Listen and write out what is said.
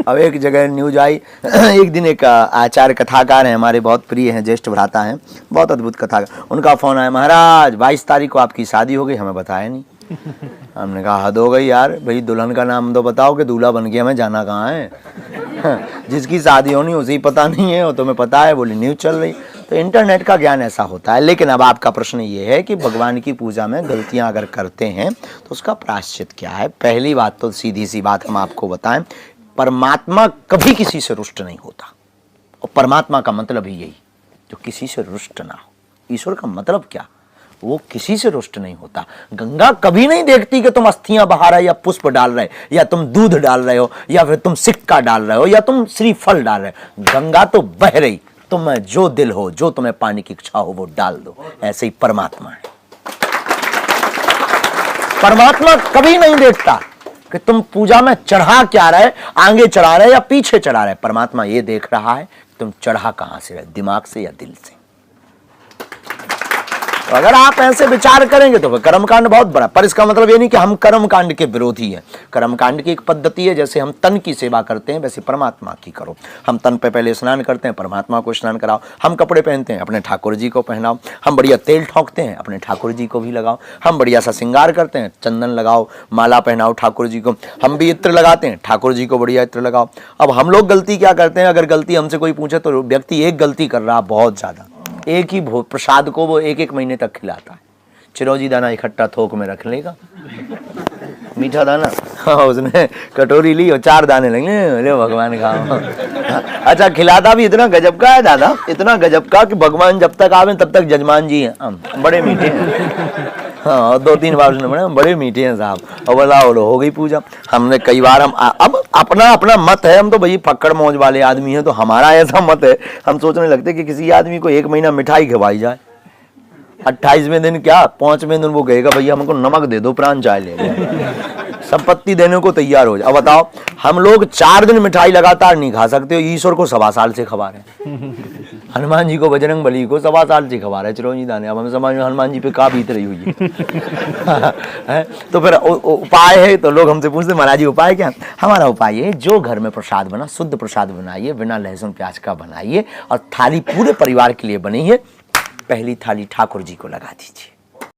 अब एक जगह न्यूज आई, एक दिन एक आचार्य कथाकार हैं, हमारे बहुत प्रिय हैं, ज्येष्ठ भ्राता हैं, बहुत अद्भुत कथाकार। उनका फोन आया, महाराज 22 तारीख को आपकी शादी हो गई, हमें बताया नहीं। हमने कहा हद हो गई यार, भाई दुल्हन का नाम तो बताओ कि दूल्हा बन गया, हमें जाना कहाँ है। जिसकी शादी होनी उसे पता नहीं है, और तुम्हें पता है, बोली न्यूज चल रही। तो इंटरनेट का ज्ञान ऐसा होता है। लेकिन अब आपका प्रश्न ये है कि भगवान की पूजा में गलतियां अगर करते हैं तो उसका प्रायश्चित क्या है। पहली बात तो सीधी सी बात हम आपको बताएं, परमात्मा कभी किसी से रुष्ट नहीं होता, और परमात्मा का मतलब ही यही, जो किसी से रुष्ट ना हो। ईश्वर का मतलब क्या, वो किसी से रुष्ट नहीं होता। गंगा कभी नहीं देखती कि तुम अस्थियां बहा रहे या पुष्प डाल रहे, या तुम दूध डाल रहे हो, या फिर तुम सिक्का डाल रहे हो, या तुम श्रीफल डाल रहे हो। गंगा तो बह रही, तुम्हें जो दिल हो, जो तुम्हें पानी की इच्छा हो वो डाल दो। ऐसे ही परमात्मा है। परमात्मा कभी नहीं देखता कि तुम पूजा में चढ़ा क्या रहे, आगे चढ़ा रहे या पीछे चढ़ा रहे। परमात्मा ये देख रहा है तुम चढ़ा कहां से रहे, दिमाग से या दिल से। तो अगर आप ऐसे विचार करेंगे तो कर्मकांड बहुत बड़ा। पर इसका मतलब ये नहीं कि हम कर्मकांड के विरोधी हैं। कर्मकांड की एक पद्धति है, जैसे हम तन की सेवा करते हैं वैसे परमात्मा की करो। हम तन पे पहले स्नान करते हैं, परमात्मा को स्नान कराओ। हम कपड़े पहनते हैं, अपने ठाकुर जी को पहनाओ। हम बढ़िया तेल ठोंकते हैं, अपने ठाकुर जी को भी लगाओ। हम बढ़िया सा श्रृंगार करते हैं, चंदन लगाओ, माला पहनाओ ठाकुर जी को। हम भी इत्र लगाते हैं, ठाकुर जी को बढ़िया इत्र लगाओ। अब हम लोग गलती क्या करते हैं, अगर गलती हमसे कोई पूछे तो व्यक्ति एक गलती कर रहा बहुत ज्यादा। एक ही प्रसाद को वो एक महीने तक खिलाता है। चिरौंजी दाना इकट्ठा थोक में रख लेगा, मीठा दाना, हाँ उसने कटोरी ली और 4 दाने लगे, अरे भगवान खाओ। अच्छा खिलाता भी इतना गजब का है दादा, इतना गजब का कि भगवान जब तक आवे तब तक जजमान जी हैं, बड़े मीठे हैं। हाँ 2-3 बार उसने बोला बड़े मीठे हैं साहब, और बोला हो गई पूजा। हमने कई बार हम अब अपना अपना मत है, हम तो भाई फक्कड़ मौज वाले आदमी हैं, तो हमारा ऐसा मत है, हम सोचने लगते कि किसी आदमी को 1 महीना मिठाई खिलाई जाए, 28वें दिन क्या 5वें दिन वो कहेगा भैया हमको नमक दे दो, प्राण चाय ले लो, संपत्ति देने को तैयार हो जाए। अब बताओ हम लोग 4 दिन मिठाई लगातार नहीं खा सकते, ईश्वर को 1.25 साल से खवा रहे हैं, हनुमान जी को बजरंग बली को 1.25 साल से खवा रहे हैं चिरौंजी दाने। अब हमें समझ में हनुमान जी पे का बीत रही हुई है। तो फिर उपाय है, तो लोग हमसे पूछते महाराज जी उपाय क्या। हमारा उपाय है जो घर में प्रसाद बना शुद्ध प्रसाद बनाइए, बिना लहसुन प्याज का बनाइए, और थाली पूरे परिवार के लिए बनी है, पहली थाली ठाकुर जी को लगा दीजिए।